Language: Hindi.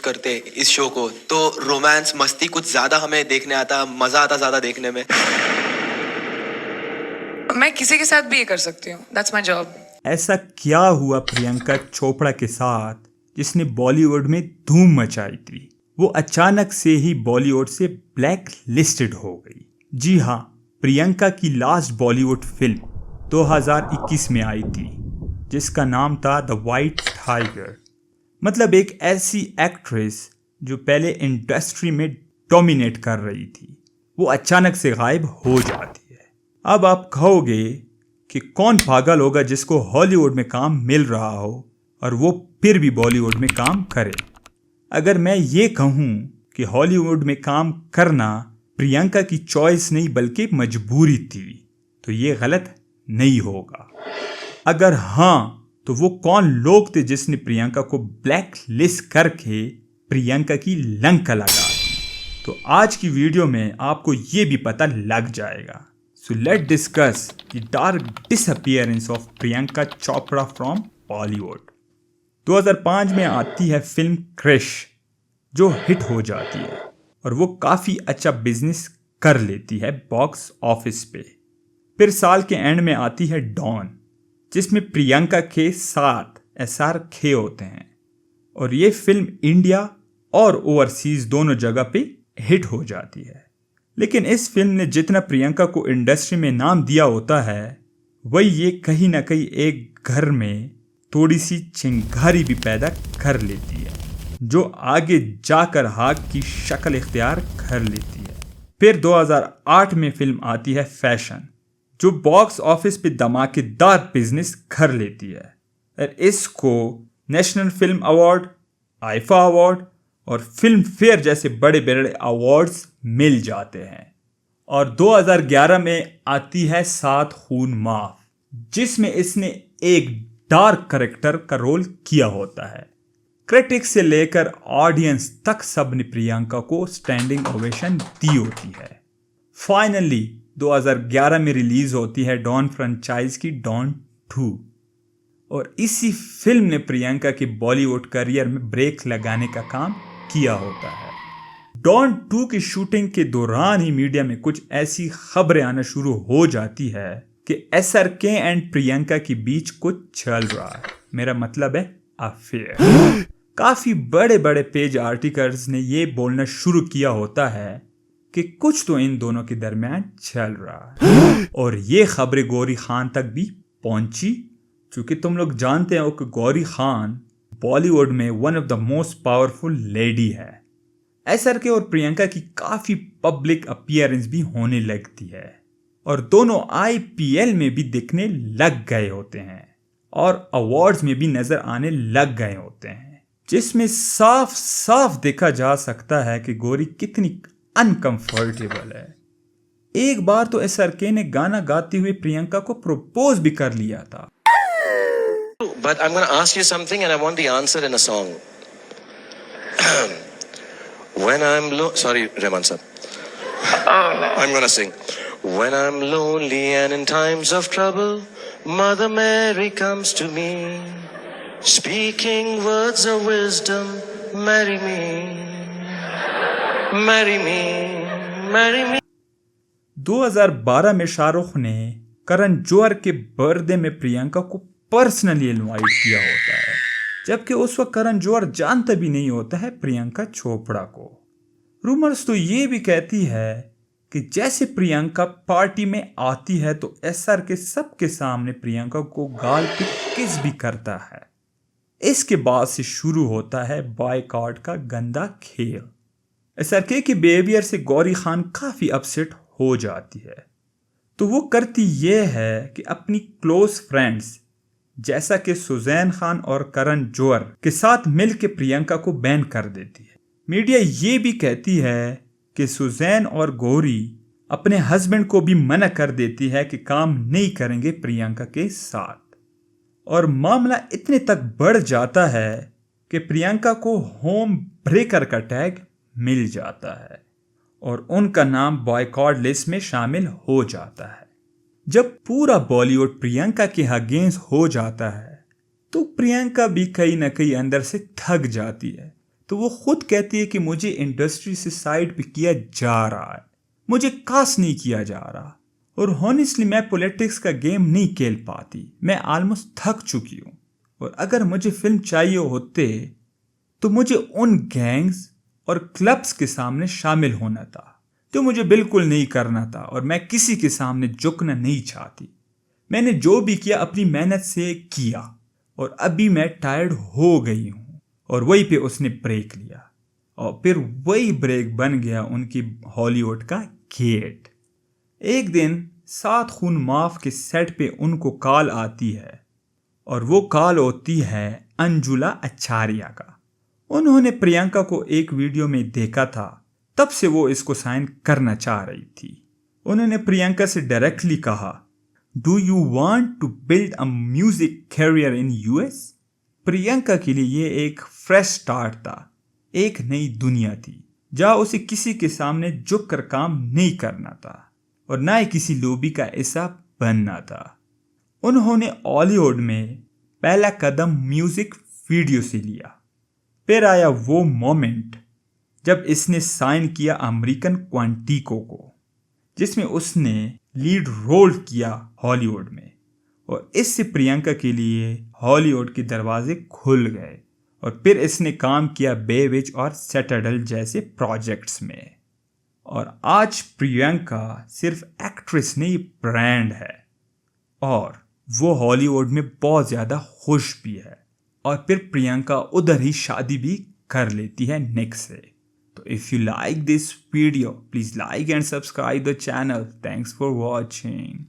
करते इस शो को, तो रोमांस मस्ती कुछ ज्यादा हमें देखने आता, मजा आता ज्यादा देखने में। मैं किसी के साथ भी ये कर सकती हूँ, दैट्स माई जॉब। ऐसा क्या हुआ प्रियंका चोपड़ा के साथ जिसने बॉलीवुड में धूम मचाई थी? वो अचानक से ही बॉलीवुड से ब्लैक लिस्टेड हो गई। जी हाँ, प्रियंका की लास्ट बॉलीवुड फिल्म 2021 में आई थी जिसका नाम था द वाइट टाइगर। मतलब एक ऐसी एक्ट्रेस जो पहले इंडस्ट्री में डोमिनेट कर रही थी, वो अचानक से गायब हो जाती है। अब आप कहोगे कि कौन पागल होगा जिसको हॉलीवुड में काम मिल रहा हो और वो फिर भी बॉलीवुड में काम करे। अगर मैं ये कहूँ कि हॉलीवुड में काम करना प्रियंका की चॉइस नहीं बल्कि मजबूरी थी, तो ये गलत नहीं होगा। अगर हाँ, तो वो कौन लोग थे जिसने प्रियंका को ब्लैक लिस्ट करके प्रियंका की लंका लगा दी? तो आज की वीडियो में आपको ये भी पता लग जाएगा। So let discuss the dark disappearance of Priyanka Chopra from Bollywood. 2005 में आती है फिल्म क्रिश, जो हिट हो जाती है और वो काफ़ी अच्छा बिजनेस कर लेती है बॉक्स ऑफिस पे। फिर साल के एंड में आती है डॉन, जिसमें प्रियंका के साथ SR खे होते हैं और ये फिल्म इंडिया और ओवरसीज दोनों जगह पे हिट हो जाती है। लेकिन इस फिल्म ने जितना प्रियंका को इंडस्ट्री में नाम दिया होता है, वही ये कहीं ना कहीं एक घर में थोड़ी सी चिंगारी भी पैदा कर लेती है, जो आगे जाकर आग की शक्ल इख्तियार कर लेती है। फिर 2008 में फिल्म आती है फैशन, जो बॉक्स ऑफिस पे धमाकेदार बिजनेस कर लेती है और इसको national film award, IIFA award और फिल्म फेयर जैसे बड़े बड़े अवार्ड्स मिल जाते हैं। और 2011 में आती है सात खून माफ, जिसमें इसने एक डार्क कैरेक्टर का रोल किया होता है। क्रिटिक्स से लेकर ऑडियंस तक सब ने प्रियंका को स्टैंडिंग ओवेशन दी होती है। फाइनली 2011 में रिलीज होती है डॉन फ्रेंचाइज की डॉन 2 और इसी फिल्म ने प्रियंका के बॉलीवुड करियर में ब्रेक लगाने का काम किया होता है। डॉन 2 की शूटिंग के दौरान ही मीडिया में कुछ ऐसी खबरें आना शुरू हो जाती है कि SRK एंड प्रियंका के बीच कुछ चल रहा है। मेरा मतलब है अफेयर। काफी बड़े बड़े पेज आर्टिकल्स ने ये बोलना शुरू किया होता है कि कुछ तो इन दोनों के दरमियान चल रहा है और ये खबरें गौरी खान तक भी पहुंची, क्योंकि तुम लोग जानते हो कि गौरी खान बॉलीवुड में one of the most powerful lady है। SRK और प्रियंका की काफी पब्लिक अपीयरेंस भी होने लगती है और दोनों IPL में भी दिखने लग गए होते हैं और अवार्ड्स में भी नजर आने लग गए होते हैं, जिसमें साफ साफ देखा जा सकता है कि गौरी कितनी अनकंफर्टेबल है। एक बार तो SRK ने गाना गाते हुए प्रियंका को प्रपोज भी कर लिया था। But I'm going to ask you something and I want the answer in a song. When I'm sorry, Rahman sir. I'm going to sing. When I'm lonely and in times of trouble, Mother Mary comes to me, speaking words of wisdom, marry me, marry me, marry me. 2012 में शाहरुख ने करण जौहर के बर्थडे में प्रियंका को पर्सनली इनवाइट किया होता है, जबकि उस वक्त करण जौहर जानता भी नहीं होता है प्रियंका चोपड़ा को। रूमर्स तो ये भी कहती है कि जैसे प्रियंका पार्टी में आती है तो SRK सबके सामने प्रियंका को गाल पे किस भी करता है। इसके बाद से शुरू होता है बॉयकॉट का गंदा खेल। SRK के बिहेवियर से गौरी खान काफी अपसेट हो जाती है, तो वो करती ये है कि अपनी क्लोज फ्रेंड्स जैसा कि सुजैन खान और करण जौहर के साथ मिलकर प्रियंका को बैन कर देती है। मीडिया ये भी कहती है कि सुजैन और गौरी अपने हस्बैंड को भी मना कर देती है कि काम नहीं करेंगे प्रियंका के साथ, और मामला इतने तक बढ़ जाता है कि प्रियंका को होम ब्रेकर का टैग मिल जाता है और उनका नाम बॉयकॉट लिस्ट में शामिल हो जाता है। जब पूरा बॉलीवुड प्रियंका के अगेंस्ट हो जाता है तो प्रियंका भी कहीं ना कहीं अंदर से थक जाती है, तो वो खुद कहती है कि मुझे इंडस्ट्री से साइड पे किया जा रहा है, मुझे कास्ट नहीं किया जा रहा, और हॉनेस्टली मैं पॉलिटिक्स का गेम नहीं खेल पाती, मैं ऑलमोस्ट थक चुकी हूँ, और अगर मुझे फिल्म चाहिए होते तो मुझे उन गैंग्स और क्लब्स के सामने शामिल होना था जो मुझे बिल्कुल नहीं करना था, और मैं किसी के सामने झुकना नहीं चाहती। मैंने जो भी किया अपनी मेहनत से किया, और अभी मैं टायर्ड हो गई हूँ। और वहीं पे उसने ब्रेक लिया, और फिर वही ब्रेक बन गया उनकी हॉलीवुड का गेट। एक दिन 7 खून माफ के सेट पे उनको कॉल आती है, और वो कॉल होती है अंजुला अचार्या का। उन्होंने प्रियंका को एक वीडियो में देखा था, तब से वो इसको साइन करना चाह रही थी। उन्होंने प्रियंका से डायरेक्टली कहा, do you want to build a music career in US? Priyanka के लिए ये एक फ्रेश स्टार्ट था, एक नई दुनिया थी जहां उसे किसी के सामने झुक कर काम नहीं करना था, और ना ही किसी लोबी का हिस्सा बनना था। उन्होंने हॉलीवुड में पहला कदम म्यूजिक वीडियो से लिया। फिर आया वो मोमेंट जब इसने साइन किया अमेरिकन क्वांटिको को, जिसमें उसने लीड रोल किया हॉलीवुड में, और इससे प्रियंका के लिए हॉलीवुड के दरवाजे खुल गए। और फिर इसने काम किया बेविच और सेटडल जैसे प्रोजेक्ट्स में, और आज प्रियंका सिर्फ एक्ट्रेस नहीं, ब्रांड है, और वो हॉलीवुड में बहुत ज़्यादा खुश भी है। और फिर प्रियंका उधर ही शादी भी कर लेती है निक से। तो if you like this video, please like and subscribe the channel. Thanks for watching.